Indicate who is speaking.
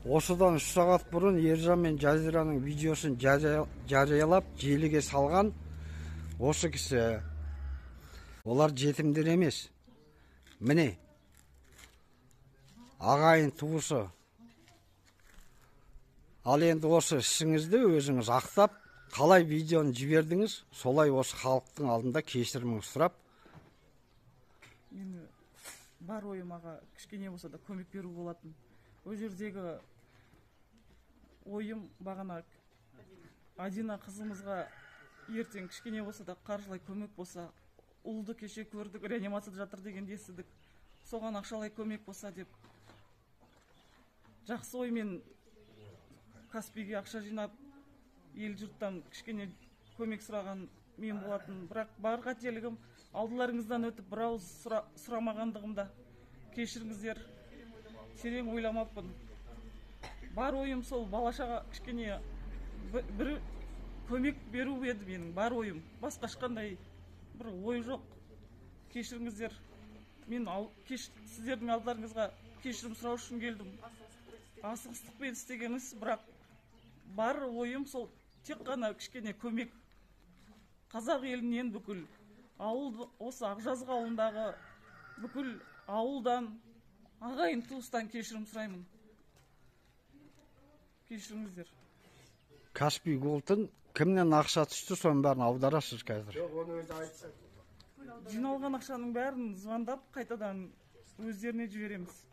Speaker 1: Осыдан 3 сағат бұрын Ержан мен Жазираның видеосын жариялап желіге салған осы кісі. Олар жетімдер емес. Міне, ағайын туысы. Ал енді осы ішіңізді өзіңіз ақтап, қалай видеоны жібердіңіз, солай осы халықтың алдында кешіріміңізді сұрап.
Speaker 2: Мен бар ойым аға кішкене болса да көмек беру болатын. Ол жердегі ойым бағана Адина қызымызға ертең кішкене болса да қаржылай көмек болса, ұлды кеше көрдік, реанимацияда жатыр деген естідік. Соған ақшалай көмек болса деп жақсы оймен Каспийге ақша жинап, ел жұрттан кішкене көмек сұраған мен болатын. Бірақ бар қателігім алдыларыңыздан өтіп бір ауыз сұрамағандығымда кешіріңіздер. Терең ойламаппын. Бар ойым сол балашаға кішкене бір көмек беру еді менің бар ойым. Басқа ешқандай бір ой жоқ. Кешіріңіздер. Мен сіздердің алдарыңызға кешірім сұрау үшін келдім. Асығыстықпен істеген іс, бірақ бар ойым сол тек қана кішкене көмек. Қазақ елінен бүкіл ауыл, осы Ақжазық ауылындағы бүкіл ауылдан, ағайын туыстан кешірім сұраймын. Кешіріңіздер.
Speaker 1: Каспий Голдтан кімнен ақша түсті, соның бәрін аударасыз қазір?
Speaker 2: Жиналған ақшаның бәрін звондап қайтадан өздеріне жібереміз.